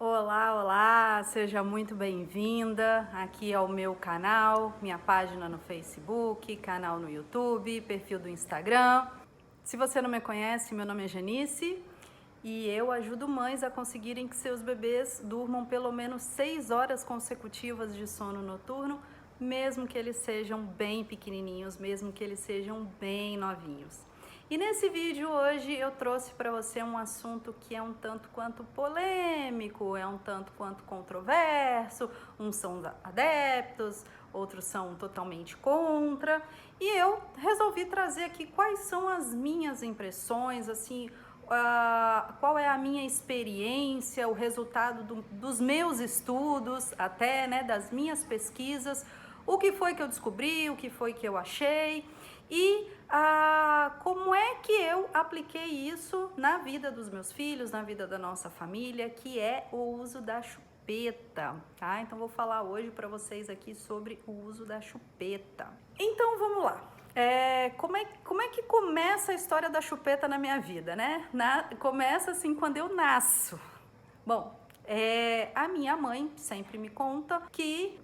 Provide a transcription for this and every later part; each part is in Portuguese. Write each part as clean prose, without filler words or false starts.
Olá, olá, seja muito bem-vinda aqui ao meu canal, minha página no Facebook, canal no YouTube, perfil do Instagram. Se você não me conhece, meu nome é Janice e eu ajudo mães a conseguirem que seus bebês durmam pelo menos 6 horas consecutivas de sono noturno, mesmo que eles sejam bem pequenininhos, mesmo que eles sejam bem novinhos. E nesse vídeo hoje eu trouxe para você um assunto que é um tanto quanto polêmico, é um tanto quanto controverso, uns são adeptos, outros são totalmente contra, e eu resolvi trazer aqui quais são as minhas impressões, assim, qual é a minha experiência, o resultado dos meus estudos, até, né, das minhas pesquisas, o que foi que eu descobri, o que foi que eu achei e como é que eu apliquei isso na vida dos meus filhos, na vida da nossa família, que é o uso da chupeta, tá? Então vou falar hoje para vocês aqui sobre o uso da chupeta. Então vamos lá. Como é que começa a história da chupeta na minha vida, né? Começa assim quando eu nasço. Bom, a minha mãe sempre me conta que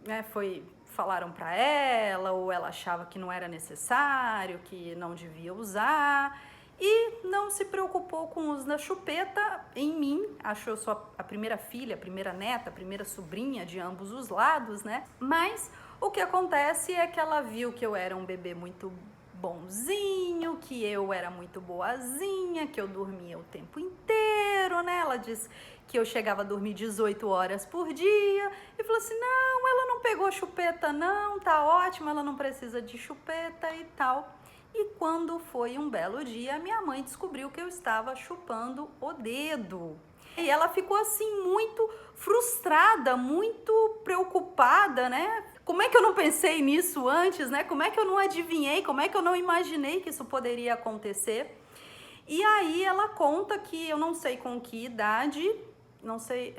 falaram para ela, ou ela achava que não era necessário, que não devia usar, e não se preocupou com o uso da chupeta em mim. Achou eu sou a primeira filha, a primeira neta, a primeira sobrinha de ambos os lados, né? Mas o que acontece é que ela viu que eu era um bebê muito bonzinho, que eu era muito boazinha, que eu dormia o tempo inteiro, né? Ela disse que eu chegava a dormir 18 horas por dia e falou assim, não, ela não pegou chupeta não, tá ótimo, ela não precisa de chupeta e tal. E quando foi um belo dia, minha mãe descobriu que eu estava chupando o dedo. E ela ficou assim muito frustrada, muito preocupada, né? Como é que eu não pensei nisso antes, né? Como é que eu não adivinhei, como é que eu não imaginei que isso poderia acontecer? E aí ela conta que eu não sei com que idade, não sei,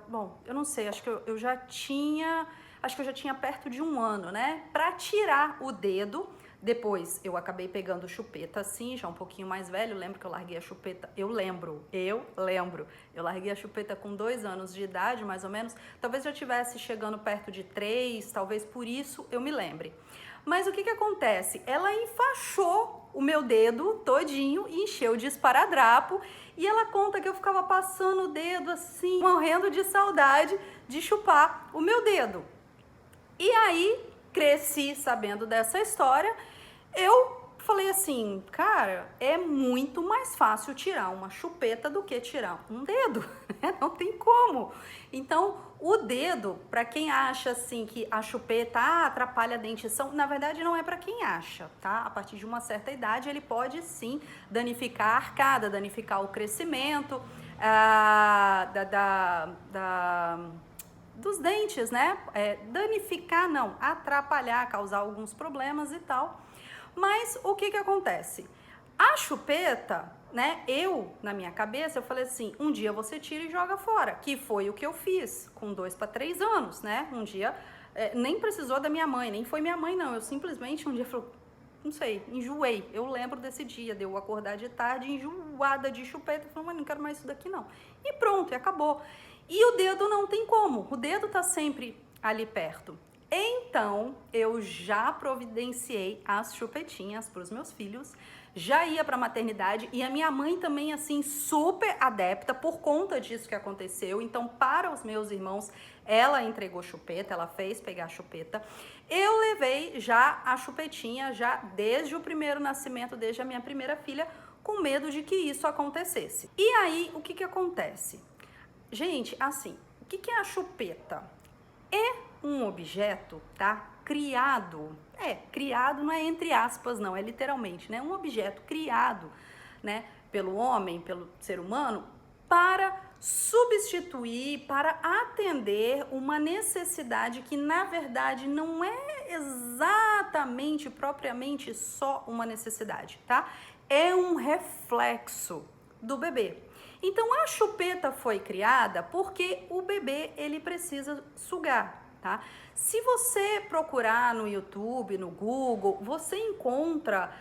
bom, eu não sei, acho que eu já tinha perto de 1 ano, né? Pra tirar o dedo. Depois eu acabei pegando chupeta assim, já um pouquinho mais velho. Lembro que eu larguei a chupeta, eu lembro. Eu larguei a chupeta com 2 anos de idade, mais ou menos. Talvez eu estivesse chegando perto de 3, talvez por isso eu me lembre. Mas o que acontece? Ela enfaixou o meu dedo todinho e encheu de esparadrapo. E ela conta que eu ficava passando o dedo assim, morrendo de saudade de chupar o meu dedo. E aí, cresci sabendo dessa história, eu falei assim, cara, é muito mais fácil tirar uma chupeta do que tirar um dedo, né? Não tem como. Então, o dedo, para quem acha assim que a chupeta atrapalha a dentição, na verdade não é para quem acha, tá? A partir de uma certa idade ele pode sim danificar a arcada, danificar o crescimento dos dentes, né? Danificar não, atrapalhar, causar alguns problemas e tal. Mas o que acontece? A chupeta, né? Na minha cabeça, eu falei assim, um dia você tira e joga fora, que foi o que eu fiz com 2 para 3 anos, né? Um dia, nem precisou da minha mãe, nem foi minha mãe não, eu simplesmente um dia falei, não sei, enjoei. Eu lembro desse dia, de eu acordar de tarde, enjoada de chupeta, falei, mas não quero mais isso daqui não. E pronto, e acabou. E o dedo não tem como, o dedo tá sempre ali perto. Então, eu já providenciei as chupetinhas para os meus filhos, já ia para a maternidade e a minha mãe também, assim, super adepta por conta disso que aconteceu. Então, para os meus irmãos, ela entregou chupeta, ela fez pegar a chupeta. Eu levei já a chupetinha, já desde o primeiro nascimento, desde a minha primeira filha, com medo de que isso acontecesse. E aí, o que acontece? Gente, assim, o que é a chupeta? É um objeto, tá? Criado. Criado não é entre aspas, não, é literalmente, né? Um objeto criado, né? Pelo homem, pelo ser humano, para substituir, para atender uma necessidade que, na verdade, não é exatamente, propriamente só uma necessidade, tá? É um reflexo do bebê. Então a chupeta foi criada porque o bebê ele precisa sugar, tá? Se você procurar no YouTube, no Google, você encontra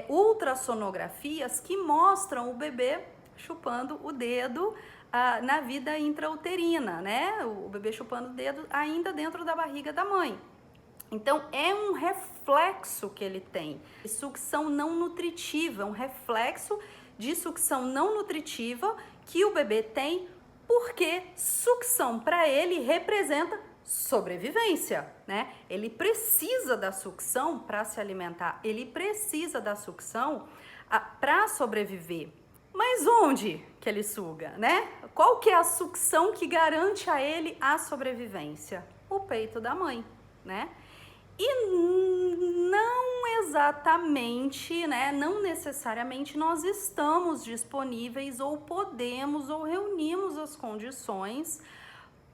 ultrassonografias que mostram o bebê chupando o dedo na vida intrauterina, né? O bebê chupando o dedo ainda dentro da barriga da mãe. Então, é um reflexo que ele tem. Sucção não nutritiva, um reflexo de sucção não nutritiva que o bebê tem, porque sucção para ele representa sobrevivência, né? Ele precisa da sucção para se alimentar, ele precisa da sucção para sobreviver. Mas onde que ele suga, né? Qual que é a sucção que garante a ele a sobrevivência? O peito da mãe, né? E não exatamente, né? Não necessariamente nós estamos disponíveis ou podemos ou reunimos as condições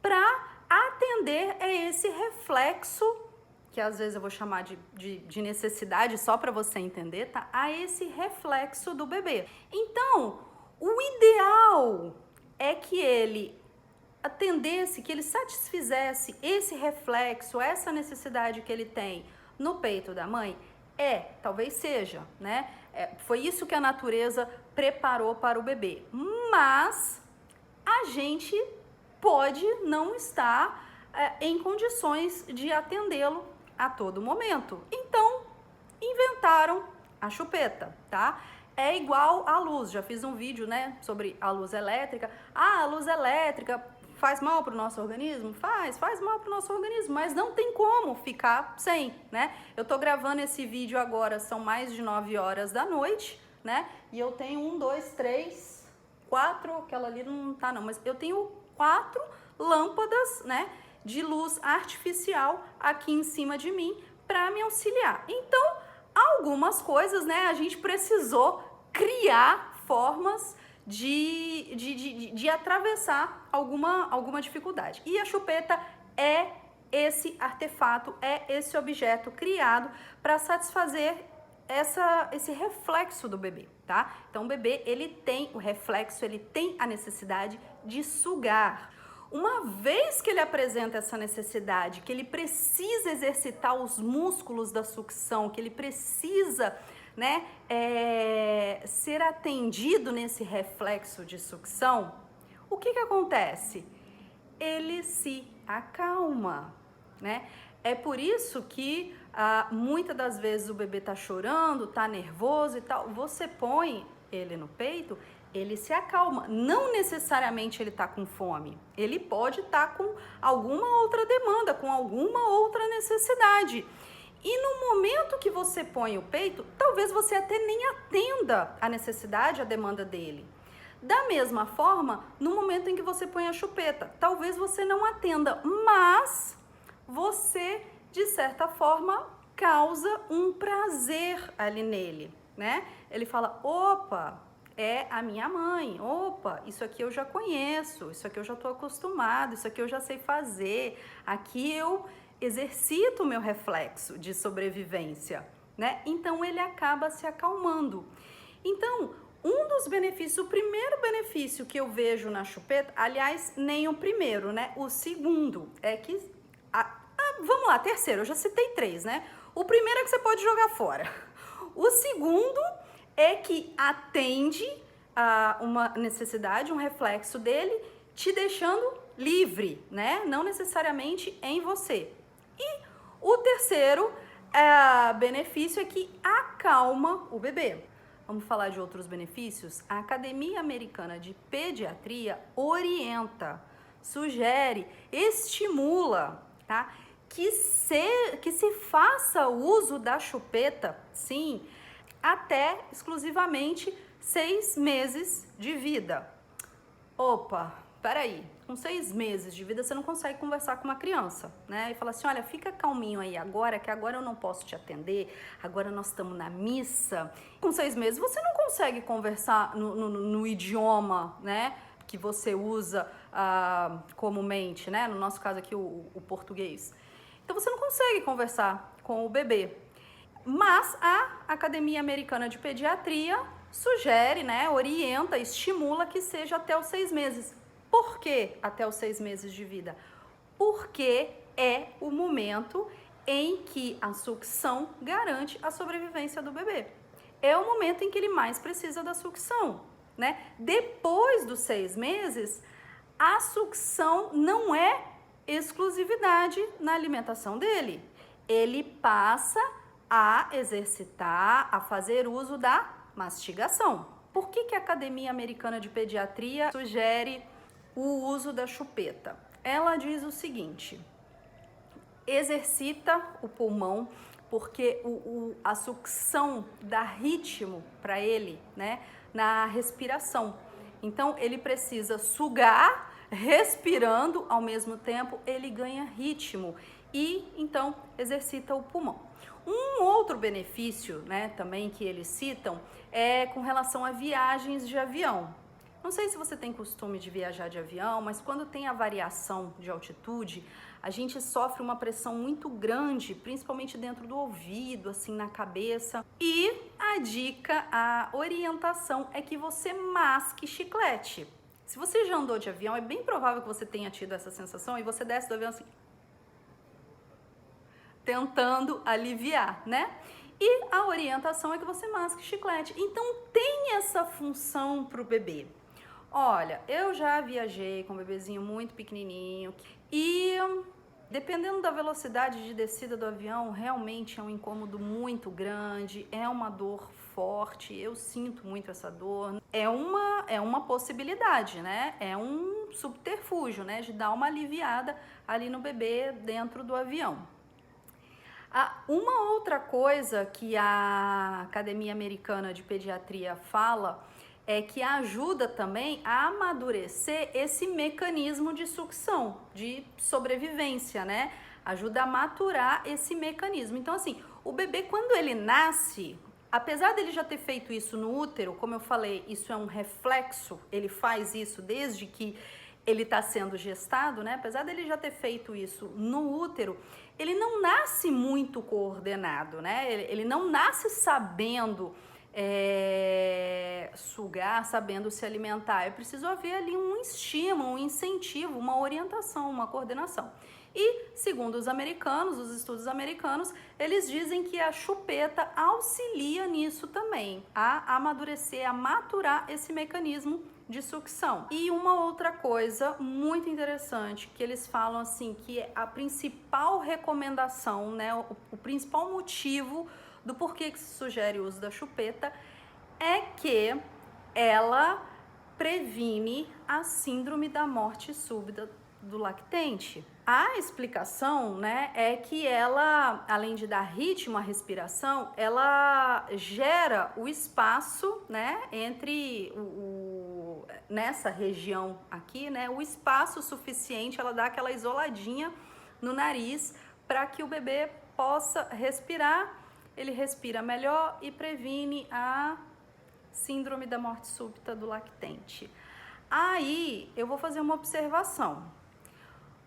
para atender a esse reflexo, que às vezes eu vou chamar de necessidade só para você entender, tá? A esse reflexo do bebê. Então, o ideal é que ele atendesse, que ele satisfizesse esse reflexo, essa necessidade que ele tem no peito da mãe, talvez seja, né? Foi isso que a natureza preparou para o bebê. Mas a gente pode não estar em condições de atendê-lo a todo momento. Então, inventaram a chupeta, tá? É igual à luz. Já fiz um vídeo, né, sobre a luz elétrica. A luz elétrica faz mal para o nosso organismo? Faz mal para o nosso organismo, mas não tem como ficar sem, né? Eu tô gravando esse vídeo agora, são mais de 9 horas da noite, né? E eu tenho 1, 2, 3, 4, aquela ali não tá não, mas eu tenho 4 lâmpadas, né, de luz artificial aqui em cima de mim para me auxiliar. Então, algumas coisas, né, a gente precisou criar formas de atravessar alguma dificuldade. E a chupeta é esse artefato, é esse objeto criado para satisfazer esse reflexo do bebê, tá? Então, o bebê, ele tem o reflexo, ele tem a necessidade de sugar. Uma vez que ele apresenta essa necessidade, que ele precisa exercitar os músculos da sucção, que ele precisa, né, ser atendido nesse reflexo de sucção, o que acontece? Ele se acalma, né? É por isso que muitas das vezes o bebê tá chorando, tá nervoso e tal, você põe ele no peito, ele se acalma. Não necessariamente ele tá com fome, ele pode estar com alguma outra demanda, com alguma outra necessidade. E no momento que você põe o peito, talvez você até nem atenda a necessidade, a demanda dele. Da mesma forma, no momento em que você põe a chupeta, talvez você não atenda, mas você, de certa forma, causa um prazer ali nele, né? Ele fala, opa, é a minha mãe, opa, isso aqui eu já conheço, isso aqui eu já estou acostumado, isso aqui eu já sei fazer, aqui eu exercito o meu reflexo de sobrevivência, né? Então ele acaba se acalmando. Então, um dos benefícios, o primeiro benefício que eu vejo na chupeta, aliás, nem o primeiro, né? O segundo é que, vamos lá, terceiro, eu já citei 3, né? O primeiro é que você pode jogar fora. O segundo é que atende a uma necessidade, um reflexo dele, te deixando livre, né? Não necessariamente em você. E o terceiro benefício é que acalma o bebê. Vamos falar de outros benefícios? A Academia Americana de Pediatria orienta, sugere, estimula, tá? Que se faça uso da chupeta, sim, até exclusivamente 6 meses de vida. Opa, peraí, com 6 meses de vida você não consegue conversar com uma criança, né? E falar assim, olha, fica calminho aí agora, que agora eu não posso te atender, agora nós estamos na missa. Com 6 meses você não consegue conversar no idioma, né, que você usa comumente, né? No nosso caso aqui, o português. Então você não consegue conversar com o bebê. Mas a Academia Americana de Pediatria sugere, né, orienta, estimula que seja até os 6 meses. Por que até os 6 meses de vida? Porque é o momento em que a sucção garante a sobrevivência do bebê. É o momento em que ele mais precisa da sucção. né? Depois dos 6 meses, a sucção não é exclusividade na alimentação dele. Ele passa a exercitar, a fazer uso da mastigação. Por que a Academia Americana de Pediatria sugere o uso da chupeta? Ela diz o seguinte: exercita o pulmão, porque a sucção dá ritmo para ele, né, na respiração. Então, ele precisa sugar, respirando ao mesmo tempo, ele ganha ritmo e, então, exercita o pulmão. Um outro benefício, né, também que eles citam é com relação a viagens de avião. Não sei se você tem costume de viajar de avião, mas quando tem a variação de altitude, a gente sofre uma pressão muito grande, principalmente dentro do ouvido, assim, na cabeça. E a dica, a orientação é que você masque chiclete. Se você já andou de avião, é bem provável que você tenha tido essa sensação e você desce do avião assim, tentando aliviar, né? E a orientação é que você masque chiclete. Então tem essa função para o bebê. Olha, eu já viajei com um bebezinho muito pequenininho e dependendo da velocidade de descida do avião, realmente é um incômodo muito grande, é uma dor forte, eu sinto muito essa dor. É uma possibilidade, né? É um subterfúgio, né? De dar uma aliviada ali no bebê dentro do avião. Uma outra coisa que a Academia Americana de Pediatria fala é que ajuda também a amadurecer esse mecanismo de sucção, de sobrevivência, né? Ajuda a maturar esse mecanismo. Então, assim, o bebê, quando ele nasce, apesar dele já ter feito isso no útero, como eu falei, isso é um reflexo, ele faz isso desde que ele está sendo gestado, né? Apesar dele já ter feito isso no útero, ele não nasce muito coordenado, né? Ele não nasce sabendo sugar, sabendo se alimentar. É preciso haver ali um estímulo, um incentivo, uma orientação, uma coordenação. E, segundo os americanos, os estudos americanos, eles dizem que a chupeta auxilia nisso também, a amadurecer, a maturar esse mecanismo de sucção. E uma outra coisa muito interessante, que eles falam assim, que é a principal recomendação, né, o principal motivo do porquê que se sugere o uso da chupeta é que ela previne a síndrome da morte súbita do lactente. A explicação, né, é que ela, além de dar ritmo à respiração, ela gera o espaço, né, entre nessa região aqui, né, o espaço suficiente, ela dá aquela isoladinha no nariz para que o bebê possa respirar, ele respira melhor e previne a síndrome da morte súbita do lactente. Aí eu vou fazer uma observação.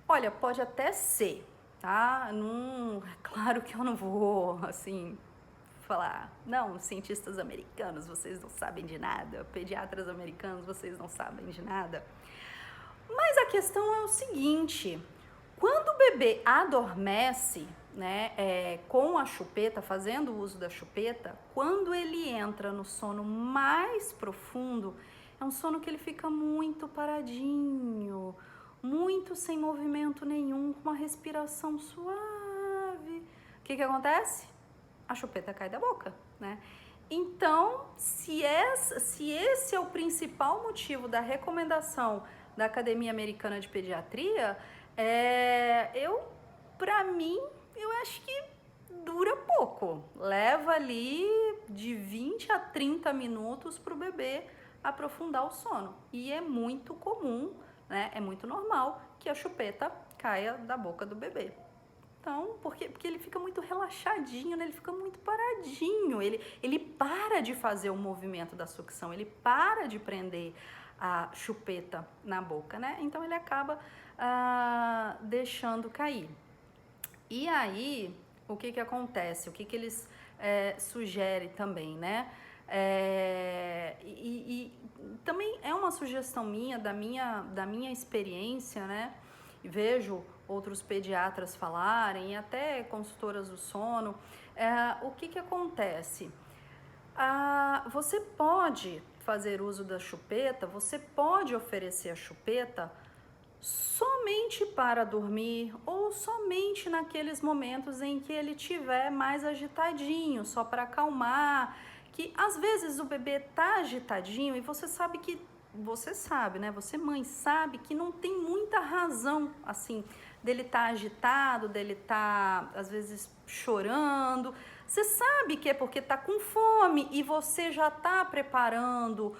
Olha, pode até ser, tá? Claro que eu não vou, assim, falar, não, cientistas americanos, vocês não sabem de nada, pediatras americanos, vocês não sabem de nada. Mas a questão é o seguinte, quando o bebê adormece, né, com a chupeta, fazendo o uso da chupeta, quando ele entra no sono mais profundo, é um sono que ele fica muito paradinho, muito sem movimento nenhum, com uma respiração suave. O que acontece? A chupeta cai da boca, né? Então, se esse é o principal motivo da recomendação da Academia Americana de Pediatria, pra mim, eu acho que dura pouco. Leva ali de 20 a 30 minutos para o bebê aprofundar o sono. E é muito comum, né? É muito normal que a chupeta caia da boca do bebê. Então, porque ele fica muito relaxadinho, né? Ele fica muito paradinho, ele para de fazer o movimento da sucção, ele para de prender a chupeta na boca, né? Então, ele acaba deixando cair. E aí, o que acontece? O que eles sugerem também, né? E também é uma sugestão minha, da minha experiência, né? Vejo outros pediatras falarem, e até consultoras do sono. O que acontece? Você pode fazer uso da chupeta, você pode oferecer a chupeta somente para dormir ou somente naqueles momentos em que ele tiver mais agitadinho, só para acalmar, que às vezes o bebê tá agitadinho e você sabe, né? Você mãe sabe que não tem muita razão assim dele tá agitado, dele tá às vezes chorando. Você sabe que é porque tá com fome e você já tá preparando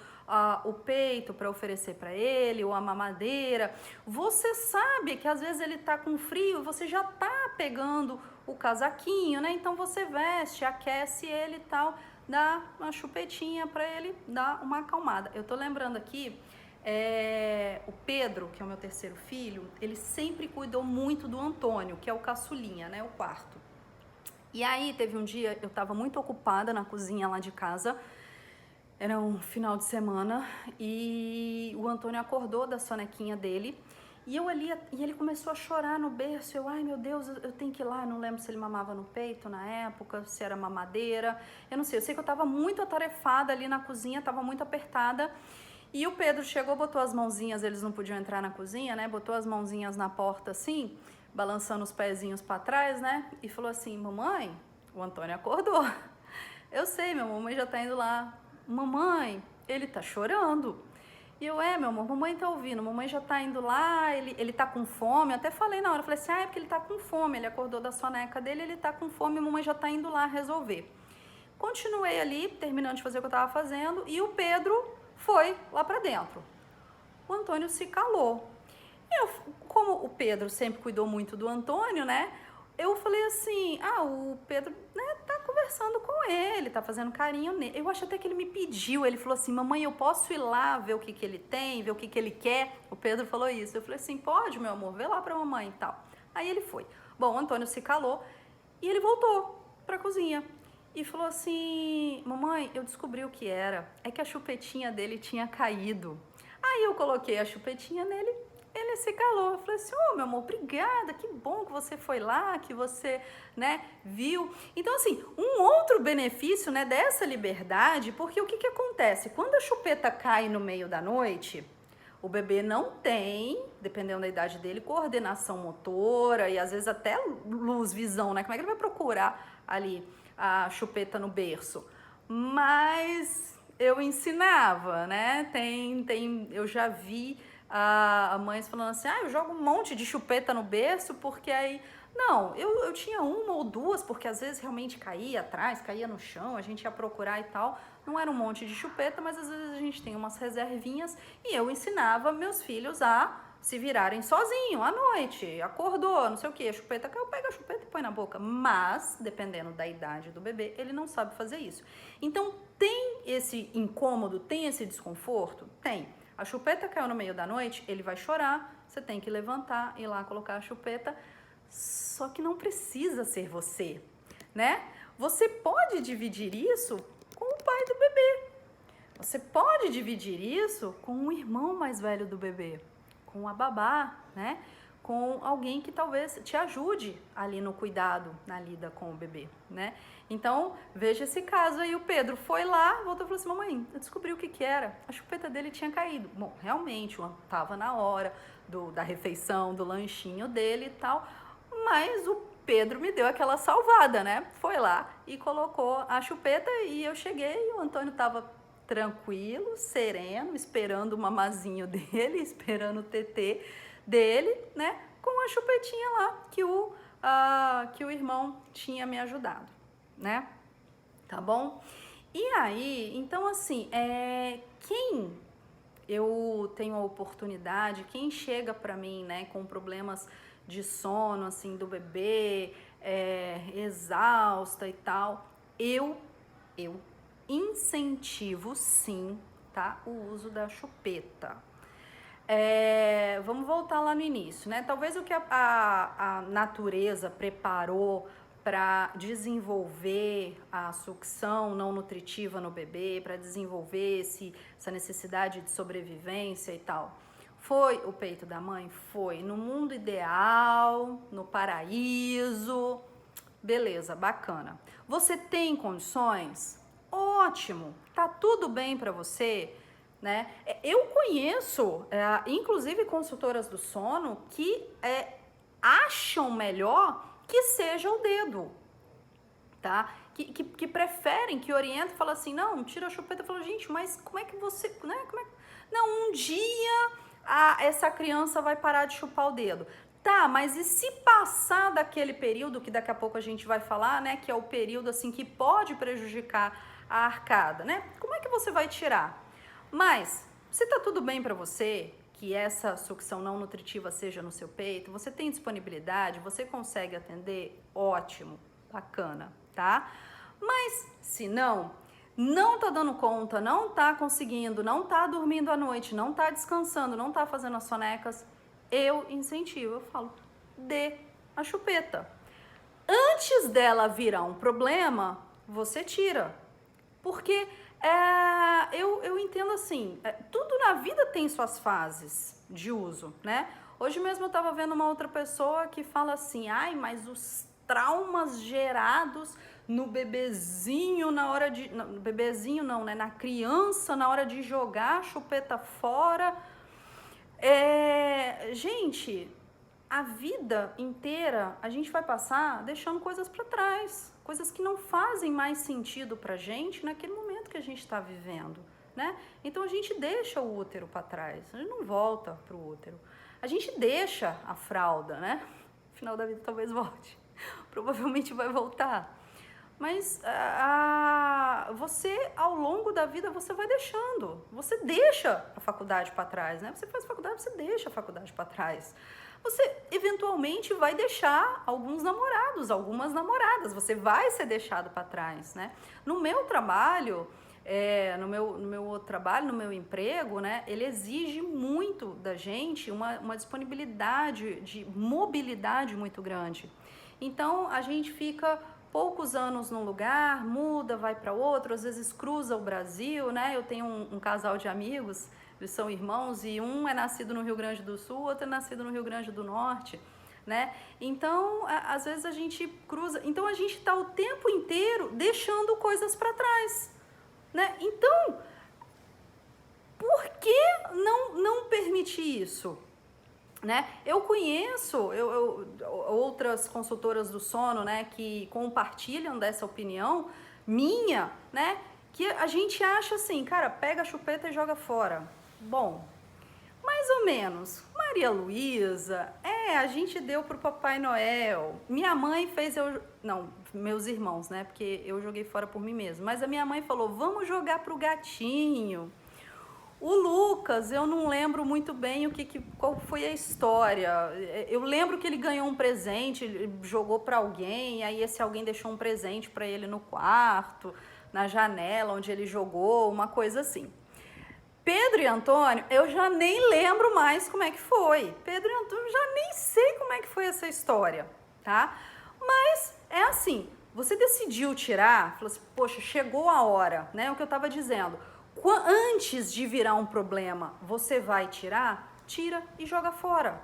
o peito para oferecer para ele, ou a mamadeira. Você sabe que às vezes ele tá com frio e você já tá pegando o casaquinho, né? Então você veste, aquece ele e tal, dá uma chupetinha para ele dar uma acalmada. Eu tô lembrando aqui, o Pedro, que é o meu terceiro filho, ele sempre cuidou muito do Antônio, que é o caçulinha, né? O quarto. E aí teve um dia, eu tava muito ocupada na cozinha lá de casa, era um final de semana, e o Antônio acordou da sonequinha dele, e ele começou a chorar no berço. Ai meu Deus, eu tenho que ir lá. Eu não lembro se ele mamava no peito na época, se era mamadeira, eu não sei. Eu sei que eu tava muito atarefada ali na cozinha, tava muito apertada. E o Pedro chegou, botou as mãozinhas, eles não podiam entrar na cozinha, né? Botou as mãozinhas na porta assim, balançando os pezinhos para trás, né? E falou assim: mamãe, o Antônio acordou. Eu sei, minha mamãe já tá indo lá. Mamãe, ele tá chorando. E eu, meu amor, mamãe tá ouvindo, mamãe já tá indo lá, ele tá com fome. Eu até falei na hora, falei assim: é porque ele tá com fome, ele acordou da soneca dele, ele tá com fome, mamãe já tá indo lá resolver. Continuei ali, terminando de fazer o que eu tava fazendo, e o Pedro foi lá pra dentro. O Antônio se calou. Como o Pedro sempre cuidou muito do Antônio, né? Eu falei assim: o Pedro, né, tá conversando com ele, tá fazendo carinho nele. Eu acho até que ele me pediu, ele falou assim: mamãe, eu posso ir lá ver o que ele tem, ver o que ele quer? O Pedro falou isso. Eu falei assim: pode, meu amor, vê lá pra mamãe e tal. Aí ele foi. Bom, o Antônio se calou e ele voltou pra cozinha e falou assim: mamãe, eu descobri o que era. É que a chupetinha dele tinha caído. Aí eu coloquei a chupetinha nele, ele se calou. Eu falei assim: meu amor, obrigada, que bom que você foi lá, que você, né, viu. Então, assim, um outro benefício, né, dessa liberdade, porque o que acontece? Quando a chupeta cai no meio da noite, o bebê não tem, dependendo da idade dele, coordenação motora e às vezes até luz, visão, né? Como é que ele vai procurar ali a chupeta no berço? Mas eu ensinava, né? Eu já vi a mães falando assim: eu jogo um monte de chupeta no berço, porque aí... Não, eu tinha uma ou duas, porque às vezes realmente caía atrás, caía no chão, a gente ia procurar e tal. Não era um monte de chupeta, mas às vezes a gente tem umas reservinhas, e eu ensinava meus filhos a se virarem sozinho à noite. Acordou, não sei o que, a chupeta caiu, pega a chupeta e põe na boca. Mas, dependendo da idade do bebê, ele não sabe fazer isso. Então, tem esse incômodo, tem esse desconforto? Tem. A chupeta caiu no meio da noite, ele vai chorar, você tem que levantar, ir lá colocar a chupeta, só que não precisa ser você, né? Você pode dividir isso com o pai do bebê, você pode dividir isso com o irmão mais velho do bebê, com a babá, né? Com alguém que talvez te ajude ali no cuidado, na lida com o bebê, né? Então, veja esse caso aí, o Pedro foi lá, voltou e falou assim: mamãe, eu descobri o que era, a chupeta dele tinha caído. Bom, realmente, estava na hora da refeição, do lanchinho dele e tal, mas o Pedro me deu aquela salvada, né? Foi lá e colocou a chupeta, e eu cheguei e o Antônio estava tranquilo, sereno, esperando o mamazinho dele, esperando o tetê dele, né? Com a chupetinha lá que o irmão tinha me ajudado, né? Tá bom? E aí, então assim, quem eu tenho a oportunidade, quem chega pra mim, né, com problemas de sono, assim, do bebê, exausta e tal, eu incentivo sim, tá, o uso da chupeta. Vamos voltar lá no início, né? Talvez o que a natureza preparou para desenvolver a sucção não nutritiva no bebê, para desenvolver essa necessidade de sobrevivência e tal. Foi o peito da mãe? Foi. No mundo ideal, no paraíso, beleza, bacana. Você tem condições? ótimo, tá tudo bem para você, né? Eu conheço, inclusive consultoras do sono, que acham melhor que seja o dedo, tá? Que preferem, que orientam, falam assim, não, tira a chupeta. Eu falo, gente, mas como é que você, né? Não, um dia essa criança vai parar de chupar o dedo. Tá, mas e se passar daquele período, que daqui a pouco a gente vai falar, né, que é o período, assim, que pode prejudicar a arcada, né? Como é que você vai tirar? Mas, se tá tudo bem para você, que essa sucção não nutritiva seja no seu peito, você tem disponibilidade, você consegue atender, ótimo, bacana, tá? Mas, se não tá dando conta, não tá conseguindo, não tá dormindo à noite, não tá descansando, não tá fazendo as sonecas, eu incentivo, eu falo, dê a chupeta. Antes dela virar um problema, você tira. Porque eu entendo assim, tudo na vida tem suas fases de uso, né? Hoje mesmo eu tava vendo uma outra pessoa que fala assim, ai, mas os traumas gerados no bebezinho na hora de... No bebezinho não, né? Na criança, na hora de jogar a chupeta fora. Gente, a vida inteira a gente vai passar deixando coisas para trás, coisas que não fazem mais sentido pra gente naquele momento que a gente está vivendo, né? Então a gente deixa o útero para trás, a gente não volta pro útero. A gente deixa a fralda, né? No final da vida talvez volte, provavelmente vai voltar. Mas você, ao longo da vida, você vai deixando. Você deixa a faculdade para trás, né? Você faz faculdade, você deixa a faculdade para trás. Você, eventualmente, vai deixar alguns namorados, algumas namoradas. Você vai ser deixado para trás, né? No meu trabalho, no meu outro trabalho, no meu emprego, né? Ele exige muito da gente uma disponibilidade de mobilidade muito grande. Então, a gente fica poucos anos num lugar, muda, vai para outro, às vezes cruza o Brasil, né? Eu tenho um casal de amigos, eles são irmãos, e um é nascido no Rio Grande do Sul, outro é nascido no Rio Grande do Norte, né? Então, às vezes a gente cruza, então a gente está o tempo inteiro deixando coisas para trás, né? Então, por que não permitir isso? Né? Eu conheço outras consultoras do sono, né, que compartilham dessa opinião minha, né, que a gente acha assim, cara, pega a chupeta e joga fora. Bom, mais ou menos. Maria Luísa, a gente deu pro Papai Noel. Minha mãe fez não, meus irmãos, né, porque eu joguei fora por mim mesma. Mas a minha mãe falou, vamos jogar pro gatinho. O Lucas, eu não lembro muito bem qual foi a história. Eu lembro que ele ganhou um presente, ele jogou para alguém, aí esse alguém deixou um presente para ele no quarto, na janela onde ele jogou, uma coisa assim. Pedro e Antônio, eu já nem lembro mais como é que foi. Pedro e Antônio, eu já nem sei como é que foi essa história, tá? Mas é assim, você decidiu tirar, falou assim, poxa, chegou a hora, né? O que eu estava dizendo. Antes de virar um problema, você vai tirar? Tira e joga fora.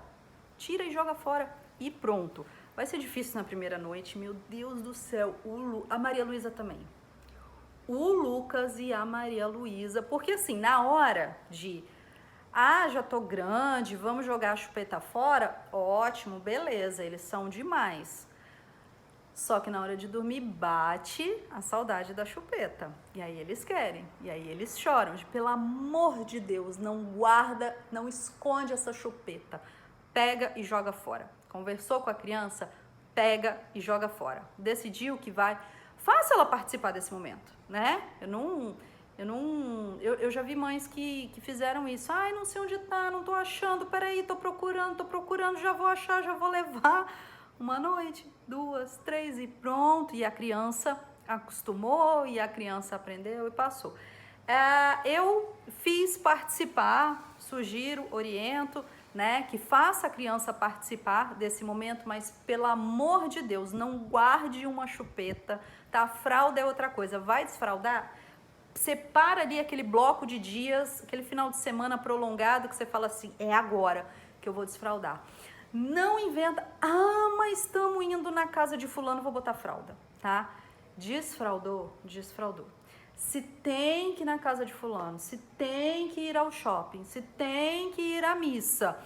Tira e joga fora e pronto. Vai ser difícil na primeira noite, meu Deus do céu. A Maria Luísa também. O Lucas e a Maria Luísa, porque assim, na hora de já tô grande, vamos jogar a chupeta fora, ótimo, beleza, eles são demais. Só que na hora de dormir bate a saudade da chupeta. E aí eles querem. E aí eles choram. Pelo amor de Deus, não guarda, não esconde essa chupeta. Pega e joga fora. Conversou com a criança? Pega e joga fora. Decidiu que vai. Faça ela participar desse momento, né? Eu já vi mães que fizeram isso. Ai, não sei onde tá, não tô achando. Peraí, tô procurando, já vou achar, já vou levar. Uma noite, 2, 3 e pronto. E a criança acostumou, e a criança aprendeu e passou. Eu fiz participar, sugiro, oriento, né, que faça a criança participar desse momento, mas pelo amor de Deus, não guarde uma chupeta, tá? A fralda é outra coisa. Vai desfraldar? Separa ali aquele bloco de dias, aquele final de semana prolongado que você fala assim, é agora que eu vou desfraldar. Não inventa, mas estamos indo na casa de fulano, vou botar fralda, tá? Desfraldou, desfraldou. se tem que ir na casa de fulano, se tem que ir ao shopping, se tem que ir à missa.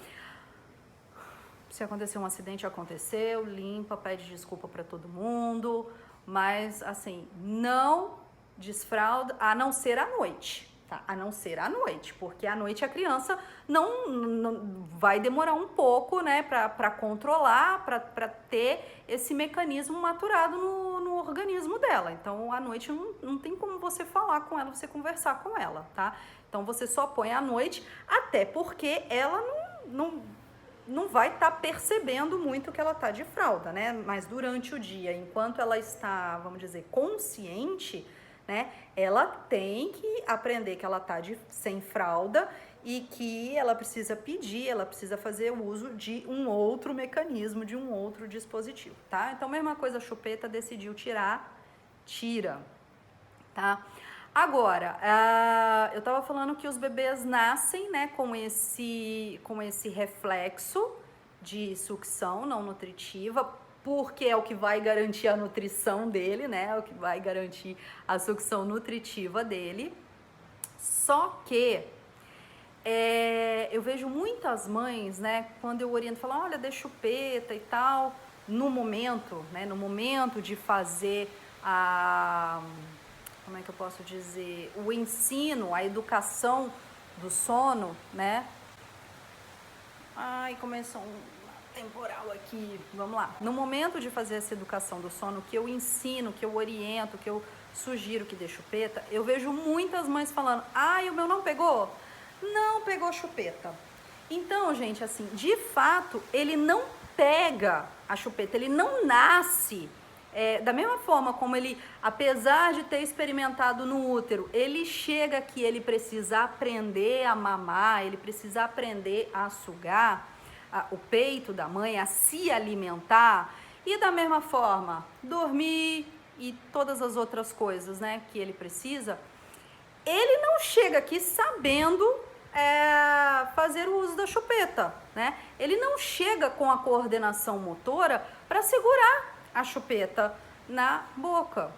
Se acontecer um acidente, aconteceu, limpa, pede desculpa para todo mundo, mas assim, não desfralda, a não ser à noite, tá? A não ser à noite, porque à noite a criança não vai demorar um pouco, né, para controlar, para ter esse mecanismo maturado no organismo dela. Então, à noite não tem como você falar com ela, você conversar com ela, tá? Então, você só põe à noite, até porque ela não vai estar percebendo muito que ela está de fralda, né? Mas durante o dia, enquanto ela está, vamos dizer, consciente, né? Ela tem que aprender que ela está sem fralda e que ela precisa pedir, ela precisa fazer uso de um outro mecanismo, de um outro dispositivo, tá? Então, mesma coisa, a chupeta decidiu tirar, tira, tá? Agora, eu estava falando que os bebês nascem, né, com esse reflexo de sucção não nutritiva, porque é o que vai garantir a nutrição dele, né, é o que vai garantir a sucção nutritiva dele. Só que eu vejo muitas mães, né, quando eu oriento, falam, olha, dê chupeta e tal, no momento, né, no momento de fazer como é que eu posso dizer, o ensino, a educação do sono, né? Ai, começou um temporal aqui, vamos lá. No momento de fazer essa educação do sono, que eu ensino, que eu oriento, que eu sugiro que dê chupeta, eu vejo muitas mães falando, ai, o meu não pegou? Não pegou chupeta. Então, gente, assim, de fato, ele não pega a chupeta, ele não nasce. Da mesma forma como ele, apesar de ter experimentado no útero, ele chega que ele precisa aprender a mamar, ele precisa aprender a sugar o peito da mãe, a se alimentar, e da mesma forma, dormir e todas as outras coisas, né, que ele precisa, ele não chega aqui sabendo fazer o uso da chupeta, né? Ele não chega com a coordenação motora para segurar a chupeta na boca.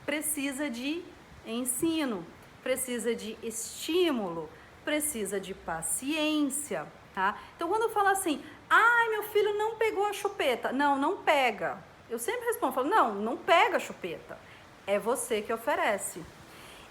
Precisa de ensino, precisa de estímulo, precisa de paciência, tá? Então, quando eu falo assim, ai, meu filho não pegou a chupeta. Não pega. Eu sempre respondo, falo, não pega a chupeta. É você que oferece.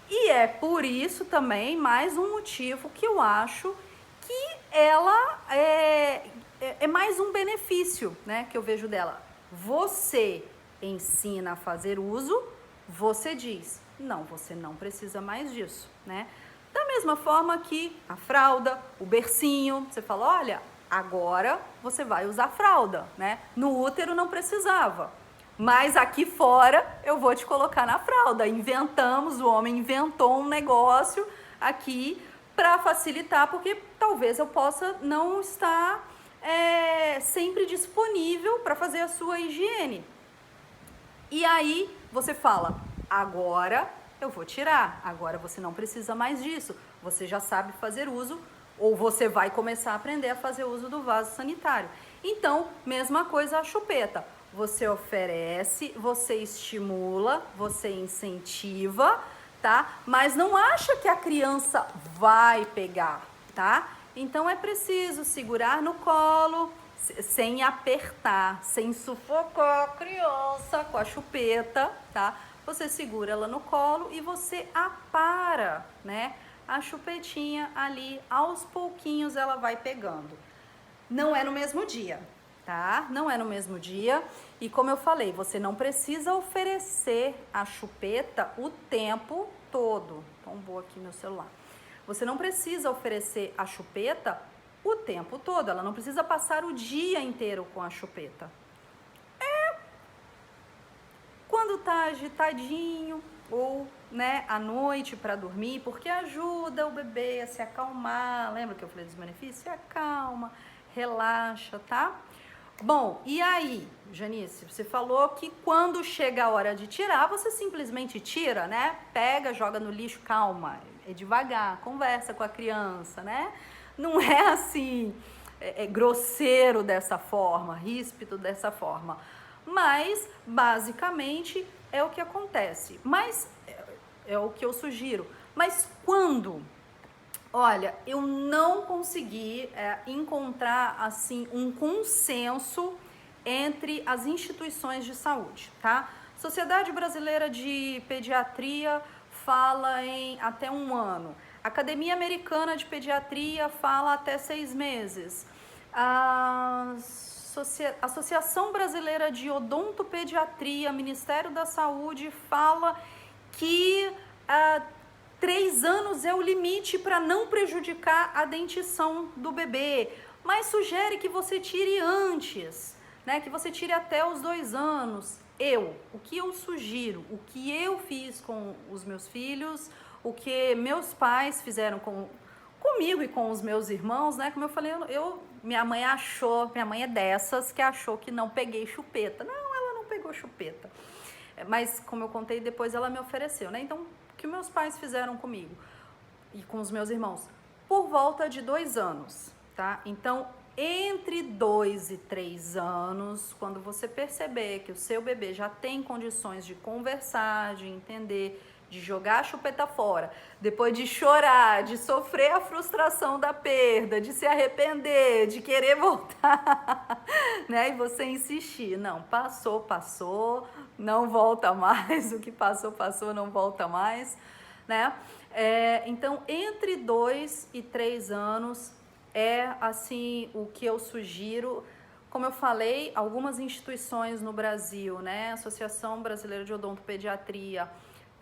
E é por isso também mais um motivo que eu acho que ela é mais um benefício, né, que eu vejo dela. Você ensina a fazer uso, você diz, não, você não precisa mais disso, né? Da mesma forma que a fralda, o bercinho, você fala, olha, agora você vai usar fralda, né? No útero não precisava, mas aqui fora eu vou te colocar na fralda. O homem inventou um negócio aqui para facilitar, porque talvez eu possa não estar sempre disponível para fazer a sua higiene. E aí você fala, agora eu vou tirar, agora você não precisa mais disso, você já sabe fazer uso, ou você vai começar a aprender a fazer uso do vaso sanitário. Então, mesma coisa a chupeta, você oferece, você estimula, você incentiva, tá? Mas não acha que a criança vai pegar, tá? Então é preciso segurar no colo, sem apertar, sem sufocar a criança com a chupeta, tá? Você segura ela no colo e você apara, né? A chupetinha ali, aos pouquinhos ela vai pegando. Não é no mesmo dia, tá? Não é no mesmo dia. E como eu falei, você não precisa oferecer a chupeta o tempo todo. Tombou aqui meu celular. Você não precisa oferecer a chupeta o tempo todo, ela não precisa passar o dia inteiro com a chupeta. Quando tá agitadinho ou, né, à noite para dormir, porque ajuda o bebê a se acalmar. Lembra que eu falei dos benefícios? Se acalma, relaxa, tá? Bom, e aí, Janice, você falou que quando chega a hora de tirar, você simplesmente tira, né? Pega, joga no lixo, calma, é devagar, conversa com a criança, né? Não é assim, grosseiro dessa forma, ríspido dessa forma. Mas, basicamente, é o que acontece. Mas é o que eu sugiro. Mas quando? Olha, eu não consegui encontrar assim um consenso entre as instituições de saúde, tá? Sociedade Brasileira de Pediatria fala em até 1 ano. Academia Americana de Pediatria fala até 6 meses. A Associação Brasileira de Odontopediatria, Ministério da Saúde, fala que 3 anos é o limite para não prejudicar a dentição do bebê, mas sugere que você tire antes, né? Que você tire até os 2 anos. O que eu sugiro, o que eu fiz com os meus filhos, o que meus pais fizeram comigo e com os meus irmãos, né? Como eu falei, minha mãe é dessas que achou que não peguei chupeta. Não, ela não pegou chupeta. Mas, como eu contei, depois ela me ofereceu, né? Então, o que meus pais fizeram comigo e com os meus irmãos? Por volta de 2 anos, tá? Então, entre 2 e 3 anos, quando você perceber que o seu bebê já tem condições de conversar, de entender, de jogar a chupeta fora, depois de chorar, de sofrer a frustração da perda, de se arrepender, de querer voltar, né? E você insistir, não, passou, não volta mais, o que passou, não volta mais, né? Então, entre 2 e 3 anos é assim o que eu sugiro. Como eu falei, algumas instituições no Brasil, né? Associação Brasileira de Odontopediatria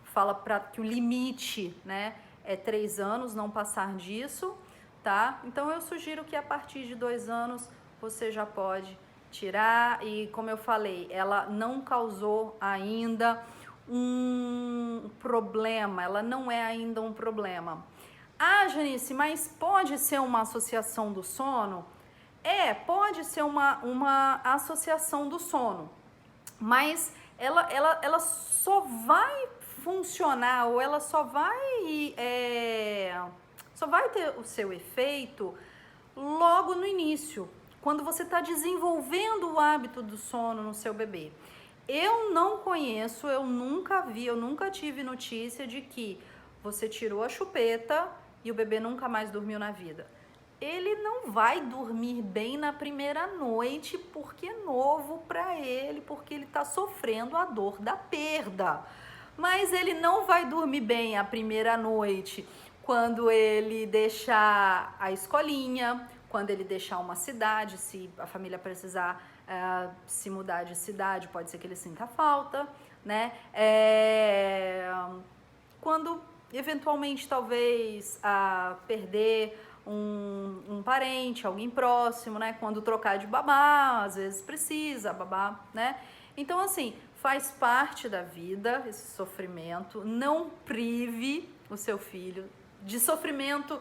fala que o limite, né, é 3 anos, não passar disso, tá? Então eu sugiro que a partir de 2 anos você já pode tirar, e como eu falei, ela não causou ainda um problema, ela não é ainda um problema. Janice, mas pode ser uma associação do sono? Pode ser uma associação do sono, mas ela só vai funcionar, ou ela só vai ter o seu efeito logo no início, quando você está desenvolvendo o hábito do sono no seu bebê. Eu não conheço, eu nunca vi, eu nunca tive notícia de que você tirou a chupeta e o bebê nunca mais dormiu na vida. Ele não vai dormir bem na primeira noite porque é novo para ele, porque ele está sofrendo a dor da perda. Mas ele não vai dormir bem a primeira noite quando ele deixar a escolinha, quando ele deixar uma cidade, se a família precisar se mudar de cidade, pode ser que ele sinta falta, né? Quando eventualmente talvez perder um parente, alguém próximo, né? Quando trocar de babá, às vezes precisa babá, né? Então, assim, faz parte da vida esse sofrimento. Não prive o seu filho de sofrimento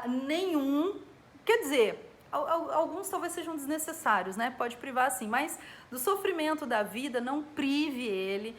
nenhum. Quer dizer, alguns talvez sejam desnecessários, né? Pode privar sim, mas do sofrimento da vida, não prive ele.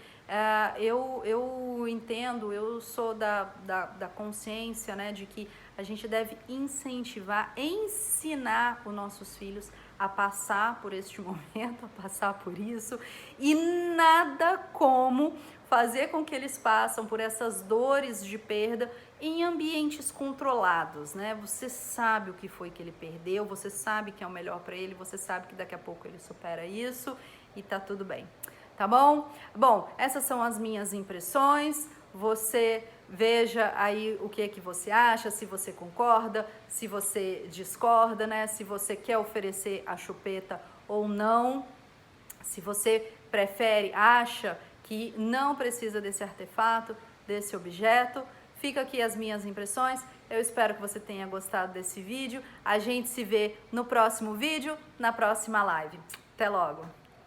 Eu entendo, eu sou da consciência, né, de que a gente deve incentivar, ensinar os nossos filhos a passar por este momento, a passar por isso, e nada como fazer com que eles passem por essas dores de perda em ambientes controlados, né? Você sabe o que foi que ele perdeu, você sabe que é o melhor para ele, você sabe que daqui a pouco ele supera isso e tá tudo bem, tá bom? Bom, essas são as minhas impressões. Você veja aí o que você acha, se você concorda, se você discorda, né? Se você quer oferecer a chupeta ou não, se você prefere, acha que não precisa desse artefato, desse objeto. Fica aqui as minhas impressões. Eu espero que você tenha gostado desse vídeo. A gente se vê no próximo vídeo, na próxima live. Até logo!